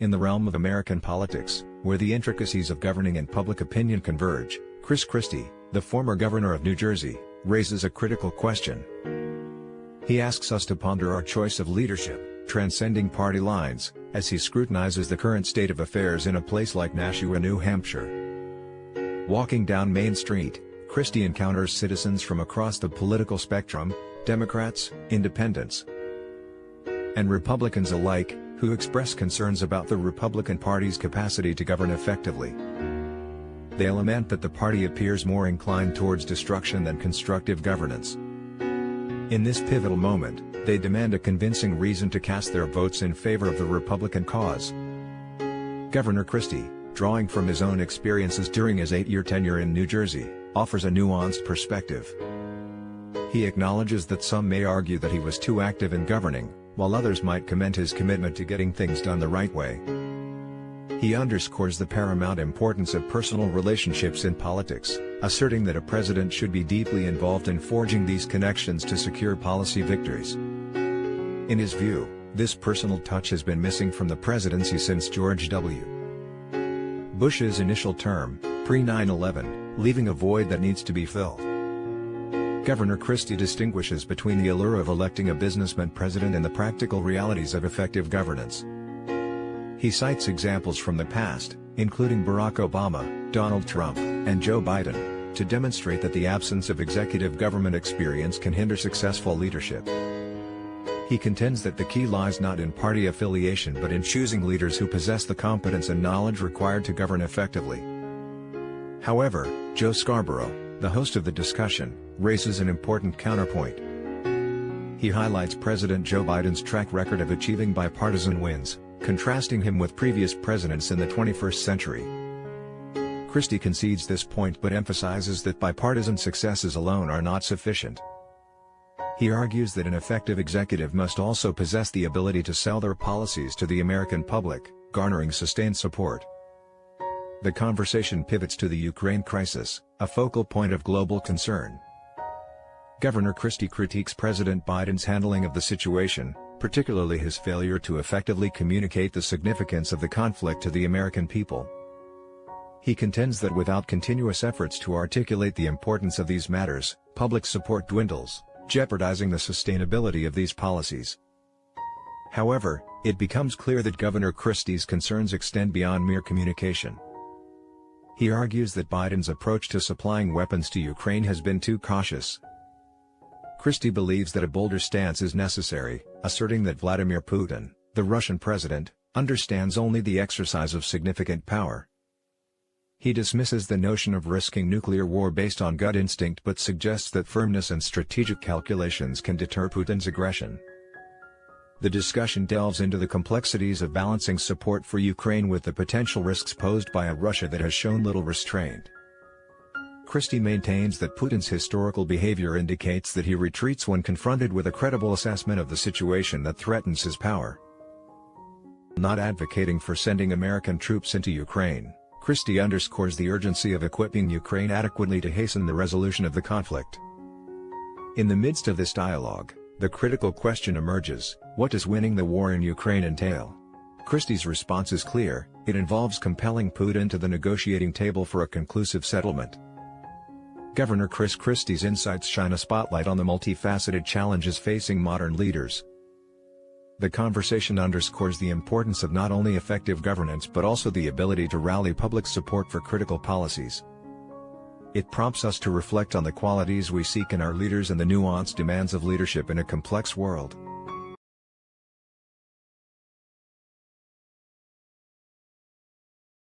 In the realm of American politics, where the intricacies of governing and public opinion converge, Chris Christie, the former governor of New Jersey, raises a critical question. He asks us to ponder our choice of leadership, transcending party lines, as he scrutinizes the current state of affairs in a place like Nashua, New Hampshire. Walking down Main Street, Christie encounters citizens from across the political spectrum, Democrats, Independents, and Republicans alike, who express concerns about the Republican Party's capacity to govern effectively. They lament that the party appears more inclined towards destruction than constructive governance. In this pivotal moment, they demand a convincing reason to cast their votes in favor of the Republican cause. Governor Christie, drawing from his own experiences during his 8-year tenure in New Jersey, offers a nuanced perspective. He acknowledges that some may argue that he was too active in governing, while others might commend his commitment to getting things done the right way. He underscores the paramount importance of personal relationships in politics, asserting that a president should be deeply involved in forging these connections to secure policy victories. In his view, this personal touch has been missing from the presidency since George W. Bush's initial term, pre-9/11, leaving a void that needs to be filled. Governor Christie distinguishes between the allure of electing a businessman president and the practical realities of effective governance. He cites examples from the past, including Barack Obama, Donald Trump, and Joe Biden, to demonstrate that the absence of executive government experience can hinder successful leadership. He contends that the key lies not in party affiliation but in choosing leaders who possess the competence and knowledge required to govern effectively. However, Joe Scarborough, the host of the discussion, raises an important counterpoint. He highlights President Joe Biden's track record of achieving bipartisan wins, contrasting him with previous presidents in the 21st century. Christie concedes this point but emphasizes that bipartisan successes alone are not sufficient. He argues that an effective executive must also possess the ability to sell their policies to the American public, garnering sustained support. The conversation pivots to the Ukraine crisis, a focal point of global concern. Governor Christie critiques President Biden's handling of the situation, particularly his failure to effectively communicate the significance of the conflict to the American people. He contends that without continuous efforts to articulate the importance of these matters, public support dwindles, jeopardizing the sustainability of these policies. However, it becomes clear that Governor Christie's concerns extend beyond mere communication. He argues that Biden's approach to supplying weapons to Ukraine has been too cautious. Christie believes that a bolder stance is necessary, asserting that Vladimir Putin, the Russian president, understands only the exercise of significant power. He dismisses the notion of risking nuclear war based on gut instinct but suggests that firmness and strategic calculations can deter Putin's aggression. The discussion delves into the complexities of balancing support for Ukraine with the potential risks posed by a Russia that has shown little restraint. Christie maintains that Putin's historical behavior indicates that he retreats when confronted with a credible assessment of the situation that threatens his power. Not advocating for sending American troops into Ukraine, Christie underscores the urgency of equipping Ukraine adequately to hasten the resolution of the conflict. In the midst of this dialogue, the critical question emerges: what does winning the war in Ukraine entail? Christie's response is clear: it involves compelling Putin to the negotiating table for a conclusive settlement. Governor Chris Christie's insights shine a spotlight on the multifaceted challenges facing modern leaders. The conversation underscores the importance of not only effective governance but also the ability to rally public support for critical policies. It prompts us to reflect on the qualities we seek in our leaders and the nuanced demands of leadership in a complex world.